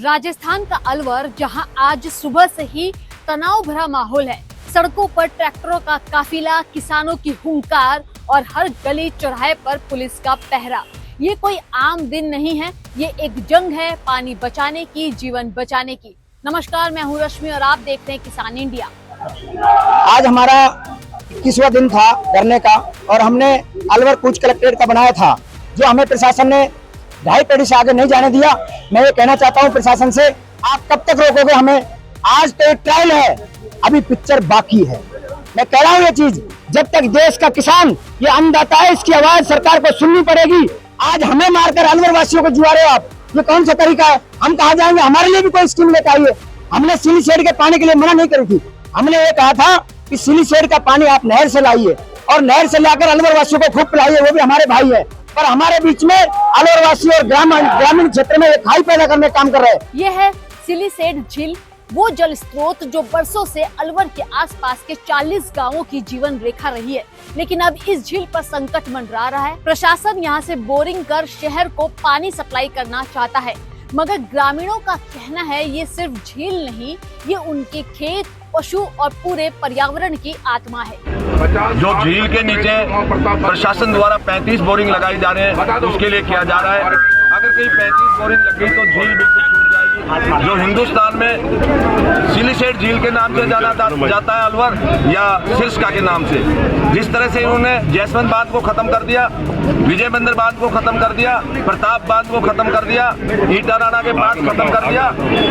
राजस्थान का अलवर, जहां आज सुबह से ही तनाव भरा माहौल है। सड़कों पर ट्रैक्टरों का काफिला, किसानों की हुंकार और हर गली चौराहे पर पुलिस का पहरा। ये कोई आम दिन नहीं है, ये एक जंग है पानी बचाने की, जीवन बचाने की। नमस्कार, मैं हूँ रश्मि और आप देख रहे हैं किसान इंडिया। आज हमारा 21वां दिन था धरने का और हमने अलवर कूच कलेक्ट्रेट का बनाया था, जो हमें प्रशासन ने 2.5 पेड़ी से आगे नहीं जाने दिया। मैं ये कहना चाहता हूँ प्रशासन से, आप कब तक रोकोगे हमें? आज तो एक ट्रायल है, अभी पिक्चर बाकी है। मैं कह रहा हूँ ये चीज, जब तक देश का किसान ये अन्नदाता है, इसकी आवाज सरकार को सुननी पड़ेगी। आज हमें मारकर अलवर वासियों को जुआ रहे हो आप, ये कौन सा तरीका है? हम कहाँ जाएंगे? हमारे लिए भी कोई स्कीम लेकर आइए। हमने सिली शेड के पानी के लिए मना नहीं करी थी, हमने ये कहा था कि सिली शेड का पानी आप नहर से लाइए और नहर से लाकर अलवर वासियों को खूब पिलाइए, वो भी हमारे भाई है। पर हमारे बीच में अलवर वासी और ग्रामीण क्षेत्र में खाई पैदा करने का काम कर रहे हैं। ये है सिलीसेड झील, वो जल स्रोत जो बरसों से अलवर के आसपास के 40 गांवों की जीवन रेखा रही है। लेकिन अब इस झील पर संकट मंडरा रहा है। प्रशासन यहाँ से बोरिंग कर शहर को पानी सप्लाई करना चाहता है, मगर ग्रामीणों का कहना है ये सिर्फ झील नहीं, ये उनके खेत, पशु और पूरे पर्यावरण की आत्मा है। जो झील के नीचे प्रशासन द्वारा 35 बोरिंग लगाई जा रहे हैं, उसके लिए किया जा रहा है। अगर कहीं 35 बोरिंग लगी तो झील बिल्कुल सूख जाएगी। जो हिंदुस्तान में सिलीसेड झील के नाम से जाना जाता है अलवर, या सिरसा के नाम से, जिस तरह से इन्होंने जयसवंत बांध को खत्म कर दिया, विजय मंदिर बांध को खत्म कर दिया, प्रताप बांध को खत्म कर दिया, ईटा राणा के बांध खत्म कर दिया,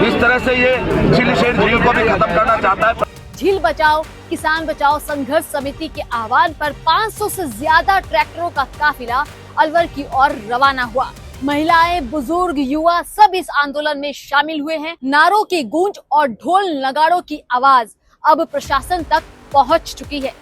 इस तरह से ये सिलीसेड झील को भी खत्म करना चाहता है। झील बचाओ किसान बचाओ संघर्ष समिति के आह्वान पर 500 से ज्यादा ट्रैक्टरों का काफिला अलवर की ओर रवाना हुआ। महिलाएं, बुजुर्ग, युवा सब इस आंदोलन में शामिल हुए हैं। नारों की गूंज और ढोल नगाड़ों की आवाज अब प्रशासन तक पहुंच चुकी है।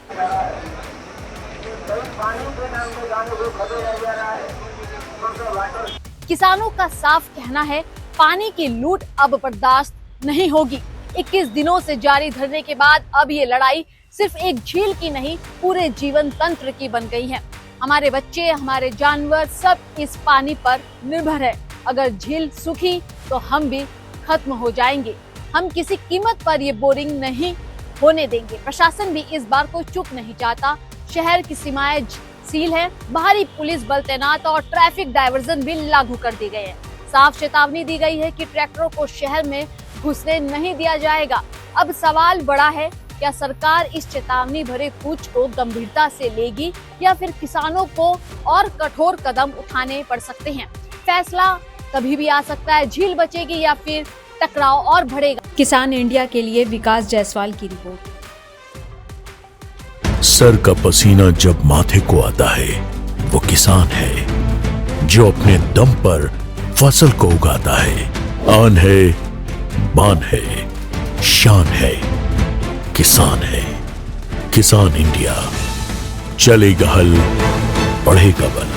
किसानों का साफ कहना है, पानी की लूट अब बर्दाश्त नहीं होगी। 21 दिनों से जारी धरने के बाद अब ये लड़ाई सिर्फ एक झील की नहीं, पूरे जीवन तंत्र की बन गई है। हमारे बच्चे, हमारे जानवर सब इस पानी पर निर्भर है। अगर झील सूखी तो हम भी खत्म हो जाएंगे। हम किसी कीमत पर ये बोरिंग नहीं होने देंगे। प्रशासन भी इस बार को चुप नहीं चाहता। शहर की सीमाएं सील है, बाहरी पुलिस बल तैनात और ट्रैफिक डायवर्जन भी लागू कर दिए गए हैं। साफ चेतावनी दी गई है कि ट्रैक्टरों को शहर में घुसने नहीं दिया जाएगा। अब सवाल बड़ा है, क्या सरकार इस चेतावनी भरे कूच को गंभीरता से लेगी या फिर किसानों को और कठोर कदम उठाने पड़ सकते हैं? फैसला कभी भी आ सकता है। झील बचेगी या फिर टकराव और बढ़ेगा? किसान इंडिया के लिए विकास जायसवाल की रिपोर्ट। सर का पसीना जब माथे को आता है, वो किसान है जो अपने दम पर फसल को उगाता है। आन है, बान है, शान है, किसान है। किसान इंडिया, चलेगा हल, बढ़ेगा बल।